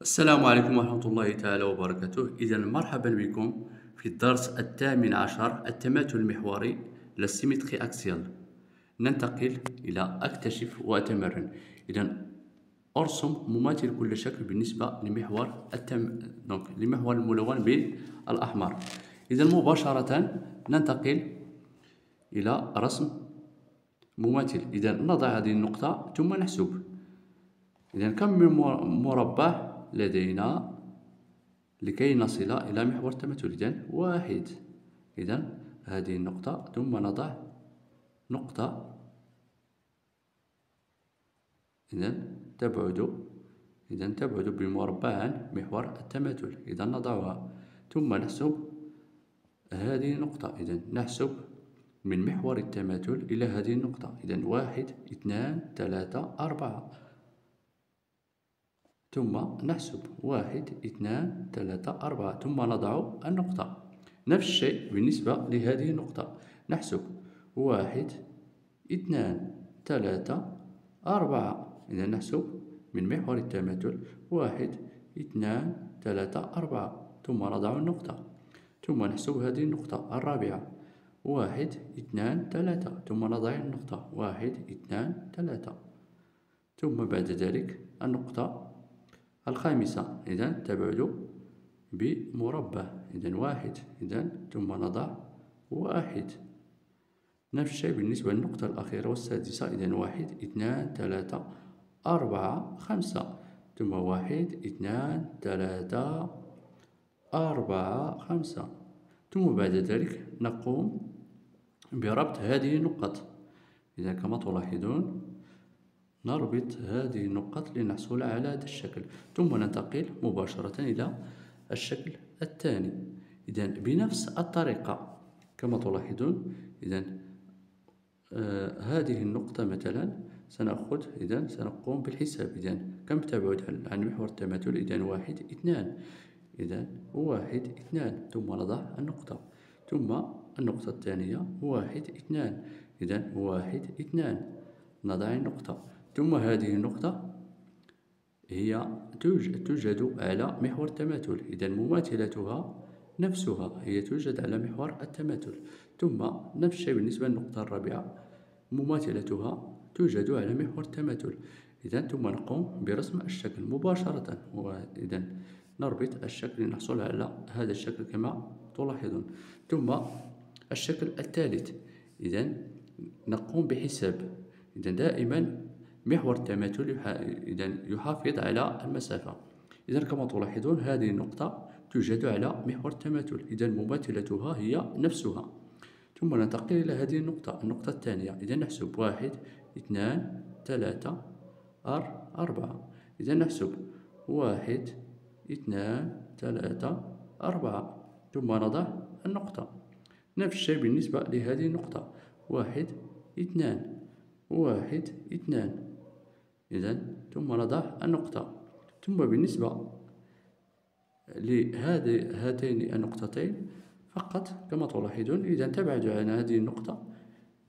السلام عليكم ورحمة الله تعالى وبركاته. إذا مرحبا بكم في الدرس الثامن عشر، التماثل المحوري للسيمتري أكسيال. ننتقل إلى أكتشف وأتمرن. إذا أرسم مماثل كل شكل بالنسبة لمحور لمحور الملون بالأحمر. إذا مباشرة ننتقل إلى رسم مماثل. إذا نضع هذه النقطة ثم نحسب. إذا كم من مربع لدينا لكي نصل إلى محور التماثل؟ إذن واحد. إذن هذه النقطة ثم نضع نقطة تبعد بمربع عن محور التماثل. إذن نضعها ثم نحسب هذه النقطة. إذن نحسب من محور التماثل إلى هذه النقطة. إذن واحد، اثنان، ثلاثة، أربعة. ثم نحسب واحد، اثنان، ثلاثة، أربعة. ثم نضع النقطة. نفس الشيء بالنسبة لهذه النقطة. نحسب واحد، اثنان، ثلاثة، أربعة. إذا نحسب من محور التماثل واحد، اثنان، ثلاثة، أربعة. ثم نضع النقطة. ثم نحسب هذه النقطة الرابعة. واحد، اثنان، ثلاثة. ثم نضع النقطة. واحد، اثنان، ثلاثة. ثم بعد ذلك النقطة الخامسة. إذا تبعد بمربع. إذا واحد. إذا ثم نضع واحد. نفس الشيء بالنسبة للنقطة الأخيرة والسادسة. إذا واحد، اثنان، ثلاثة، أربعة، خمسة. ثم واحد، اثنان، ثلاثة، أربعة، خمسة. ثم بعد ذلك نقوم بربط هذه النقط. إذا كما تلاحظون نربط هذه النقط لنحصل على هذا الشكل. ثم ننتقل مباشرة إلى الشكل الثاني. إذا بنفس الطريقة كما تلاحظون. إذا هذه النقطة مثلا سنقوم بالحساب. إذا كم تبعد عن محور التماثل؟ إذا واحد، اثنان. إذا واحد، اثنان. ثم نضع النقطة. ثم النقطة الثانية واحد، اثنان. إذا واحد، اثنان. نضع النقطة. ثم هذه النقطة هي توجد على محور التماثل. إذا مماثلتها نفسها هي توجد على محور التماثل. ثم نفس الشيء بالنسبة للنقطة الرابعة، مماثلتها توجد على محور التماثل. إذا ثم نقوم برسم الشكل مباشرة. إذا نربط الشكل لنحصل على هذا الشكل كما تلاحظون. ثم الشكل الثالث. إذا نقوم بحساب. إذا دائما محور التماثل يحافظ على المسافة. إذا كما تلاحظون هذه النقطة توجد على محور التماثل. إذا مماثلتها هي نفسها. ثم ننتقل إلى هذه النقطة الثانية. إذا نحسب واحد، اثنان، ثلاثة، أربعة. إذا نحسب واحد، اثنان، ثلاثة، أربعة. ثم نضع النقطة. نفس الشيء بالنسبة لهذه النقطة. واحد، اثنان، واحد، اثنان. إذا ثم نضع النقطة. ثم بالنسبة لهاتين النقطتين فقط كما تلاحظون. إذا تبعد عن هذه النقطة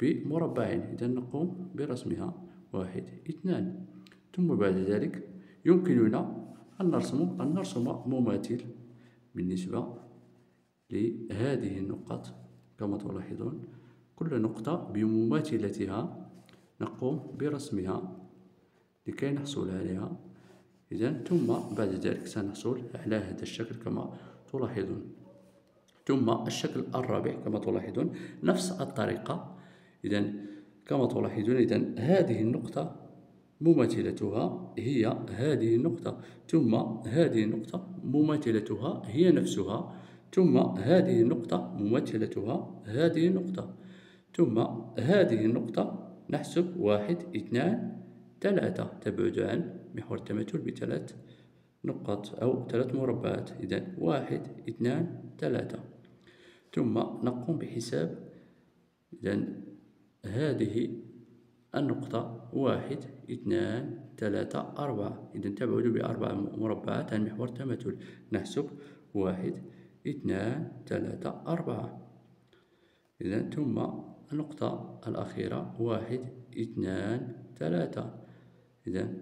بمربعين. إذا نقوم برسمها. واحد، اثنان. ثم بعد ذلك يمكننا أن نرسم مماثل بالنسبة لهذه النقط كما تلاحظون. كل نقطة بمماثلتها نقوم برسمها لكي نحصل عليها. إذا ثم بعد ذلك سنحصل على هذا الشكل كما تلاحظون. ثم الشكل الرابع كما تلاحظون نفس الطريقة. إذا كما تلاحظون إذا هذه النقطة مماثلتها هي هذه النقطة. ثم هذه النقطة مماثلتها هي نفسها. ثم هذه النقطة مماثلتها هذه النقطة. ثم هذه النقطة نحسب واحد، اثنان، ثلاثة. تبعد عن محور التماثل بثلاث نقط أو ثلاث مربعات. إذا واحد، اثنان، ثلاثة. ثم نقوم بحساب. إذا هذه النقطة واحد، اثنان، ثلاثة، أربعة. إذا تبعد بأربع مربعات عن محور التماثل. نحسب واحد، اثنان، ثلاثة، أربعة. إذا ثم النقطة الأخيرة واحد، اثنان، ثلاثة. إذا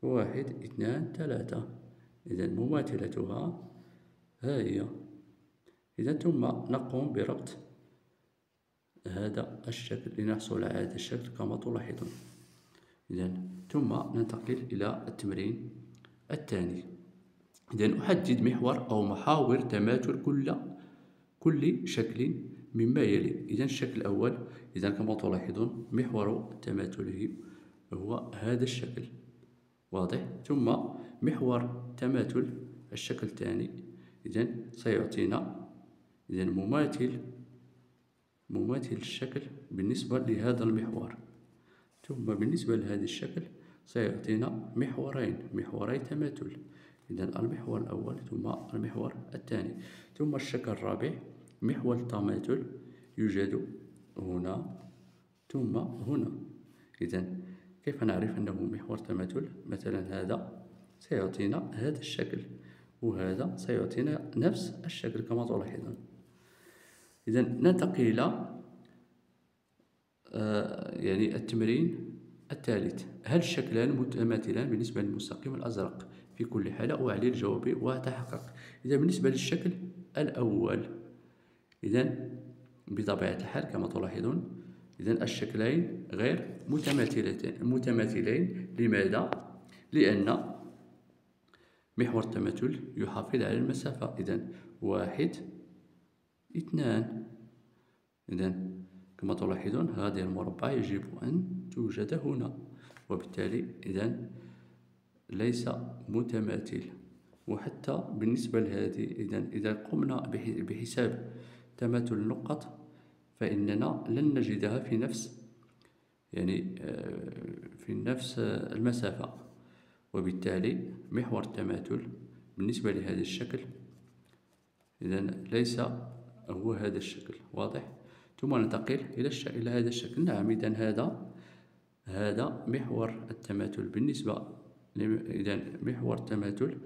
واحد، اثنان، ثلاثة. إذا مماثلتها ها هي. إذا ثم نقوم بربط هذا الشكل لنحصل على هذا الشكل كما تلاحظون. إذا ثم ننتقل إلى التمرين الثاني. إذا أحدد محور أو محاور تماثل كل شكل مما يلي. إذا الشكل الأول، إذا كما تلاحظون محور تماثله هو هذا الشكل، واضح. ثم محور تماثل الشكل الثاني إذا سيعطينا إذا مماثل الشكل بالنسبة لهذا المحور. ثم بالنسبة لهذا الشكل سيعطينا محوري تماثل. إذا المحور الأول ثم المحور الثاني. ثم الشكل الرابع محور التماثل يوجد هنا ثم هنا. إذا كيف نعرف أنه محور تماثل؟ مثلا هذا سيعطينا هذا الشكل، وهذا سيعطينا نفس الشكل كما تلاحظون. إذا ننتقل إلى يعني التمرين الثالث. هل الشكلان متماثلان بالنسبة للمستقيم الأزرق؟ في كل حالة أعلي الجواب وأتحقق. إذا بالنسبة للشكل الأول، إذا بطبيعة الحال كما تلاحظون إذا الشكلين غير متماثلين. لماذا؟ لأن محور التماثل يحافظ على المسافة. إذا 1 2. إذا كما تلاحظون هذه المربع يجب أن توجد هنا، وبالتالي إذا ليس متماثل. وحتى بالنسبة لهذه إذا قمنا بحساب تماثل النقط فإننا لن نجدها في نفس المسافة، وبالتالي محور التماثل بالنسبة لهذا الشكل إذا ليس هو هذا الشكل، واضح. ثم ننتقل إلى هذا الشكل. نعم، إذا هذا محور التماثل بالنسبة إذا محور التماثل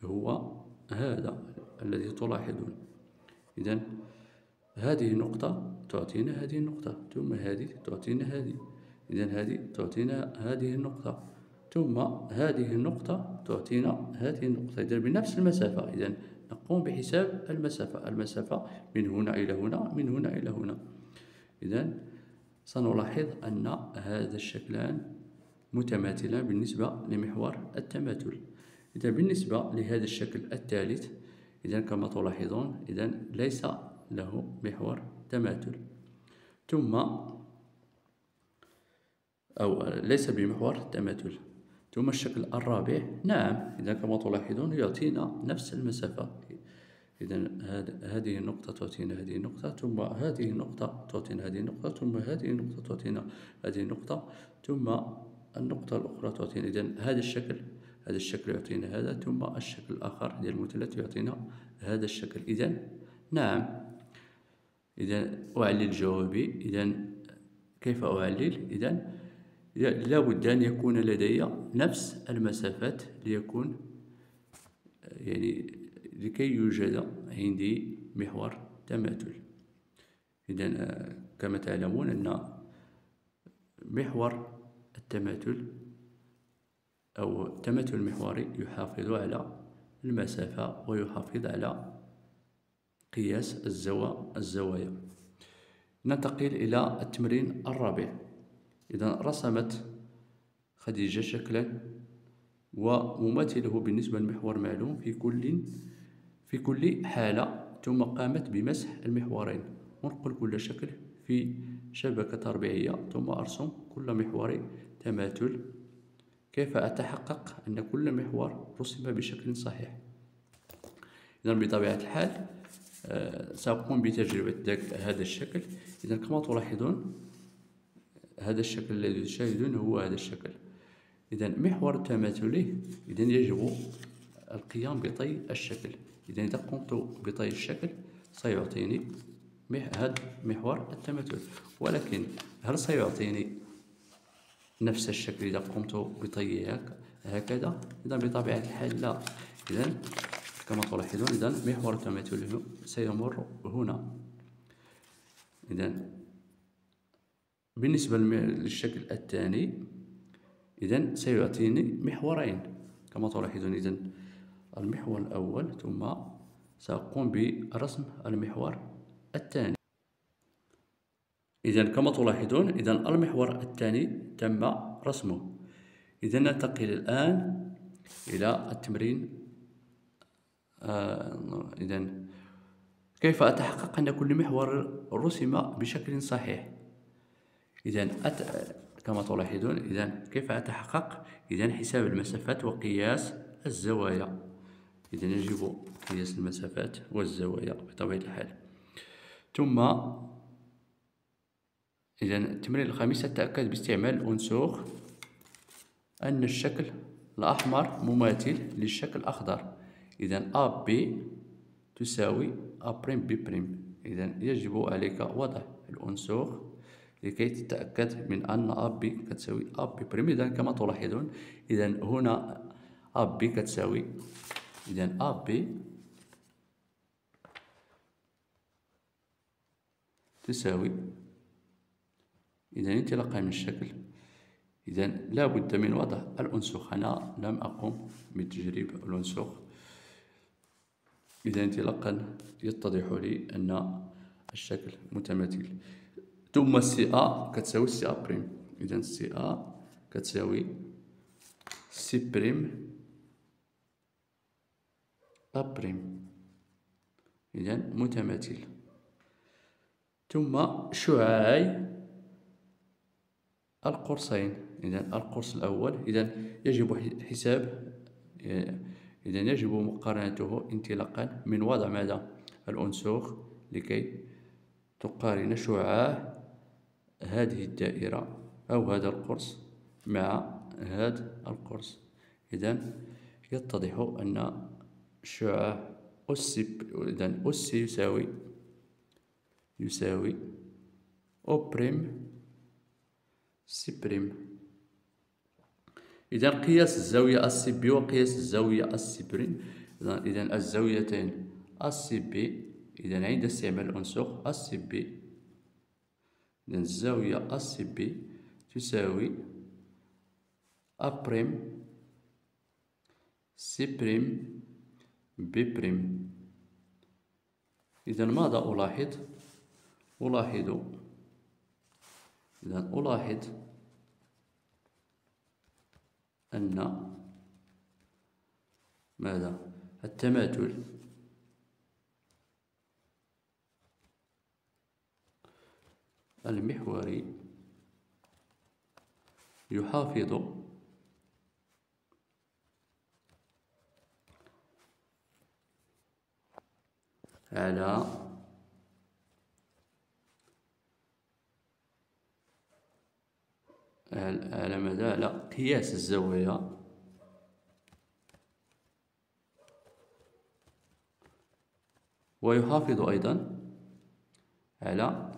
هو هذا الذي تلاحظون. إذا هذه النقطة تعطينا هذه النقطة، ثم هذه تعطينا هذه. إذا هذه تعطينا هذه النقطة، ثم هذه النقطة تعطينا هذه النقطة. إذا بنفس المسافة. إذا نقوم بحساب المسافة من هنا إلى هنا، من هنا إلى هنا. إذا سنلاحظ أن هذا الشكلان متماثلان بالنسبة لمحور التماثل. إذا بالنسبة لهذا الشكل الثالث إذا كما تلاحظون إذا ليس له محور تماثل، أو ليس بمحور تماثل. ثم الشكل الرابع، نعم، إذا كما تلاحظون يعطينا نفس المسافة. إذا هذه النقطة تعطينا هذه النقطة، ثم هذه النقطة تعطينا هذه النقطة، ثم هذه النقطة تعطينا هذه النقطة، ثم النقطة الأخرى تعطينا. إذا هذا الشكل يعطينا هذا، ثم الشكل الآخر ديال المثلث يعطينا هذا الشكل. إذا نعم، إذا أعلل جوابي. إذا كيف أعلل؟ إذا لابد أن يكون لدي نفس المسافات لكي يوجد عندي محور تماثل. إذا كما تعلمون أن محور التماثل أو التماثل المحوري يحافظ على المسافة ويحافظ على قياس الزوايا. ننتقل إلى التمرين الرابع. إذا رسمت خديجة شكلا ومماثله بالنسبة للمحور معلوم في كل حالة، ثم قامت بمسح المحورين. انقل كل شكل في شبكة تربيعية، ثم أرسم كل محور تماثل. كيف أتحقق أن كل محور رسم بشكل صحيح؟ إذا بطبيعة الحال سأقوم بتجربة هذا الشكل. إذا كما تلاحظون هذا الشكل الذي تشاهدون هو هذا الشكل. إذا محور تماثله إذا يجب القيام بطي الشكل. إذا قمت بطي الشكل سيعطيني هذا محور التماثل، ولكن هل سيعطيني نفس الشكل إذا قمت بطيه هكذا؟ إذا بطبيعة الحال لا. إذا كما تلاحظون إذا محور التماثل سيمر هنا. إذا بالنسبة للشكل الثاني إذا سيعطيني محورين كما تلاحظون. إذا المحور الأول، ثم سأقوم برسم المحور الثاني. إذن كما تلاحظون، إذن المحور الثاني تم رسمه. إذن ننتقل الآن إلى التمرين. إذن كيف أتحقق أن كل محور رسم بشكل صحيح؟ إذن كما تلاحظون، إذن كيف أتحقق؟ إذن حساب المسافات وقياس الزوايا. إذن يجب قياس المسافات والزوايا بطبيعة الحال. ثم إذن التمرين الخامس، تأكد باستعمال الأنسوخ أن الشكل الأحمر مماثل للشكل الأخضر. إذن A B تساوي A بريم B بريم. إذن يجب عليك وضع الأنسوخ لكي تتأكد من أن A B كتساوي A B بريم. إذن كما تلاحظون، إذن هنا A B كتساوي، إذن A B تساوي، إذن انطلاقا من الشكل، إذن لا بد من وضع الأنسوخ. أنا لم أقوم بتجريب الأنسوخ. إذن انطلاقا يتضح لي أن الشكل متماثل. ثم سي A كتساوي سي A بريم. إذن سي A كتساوي سي بريم A بريم. إذن متماثل. ثم شعاعي القرصين. إذن القرص الأول، إذن يجب حساب، إذن يجب مقارنته انطلاقا من وضع ماذا؟ الأنسوخ، لكي تقارن شعاع هذه الدائرة أو هذا القرص مع هذا القرص. إذن يتضح أن شعاع إذن أس يساوي أو بريم سي بريم. إذن قياس الزاوية السي بي وقياس الزاوية السي بريم، إذن الزاويتين السي بي، إذن عند استعمال الأنسوخ السي بي، إذن الزاوية السي بي تساوي أ بريم سي بريم بي بريم. إذن ماذا ألاحظ؟ ألاحظ أن ماذا؟ التماثل المحوري يحافظ على ماذا؟ على قياس الزوايا ويحافظ أيضا على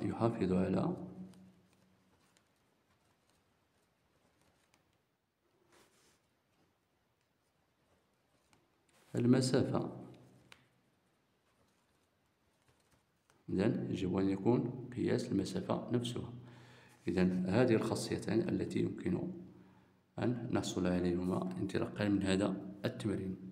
المسافة. إذن يجب أن يكون قياس المسافة نفسها. إذن هذه الخاصيتان التي يمكن أن نحصل عليهما انطلاقا من هذا التمرين.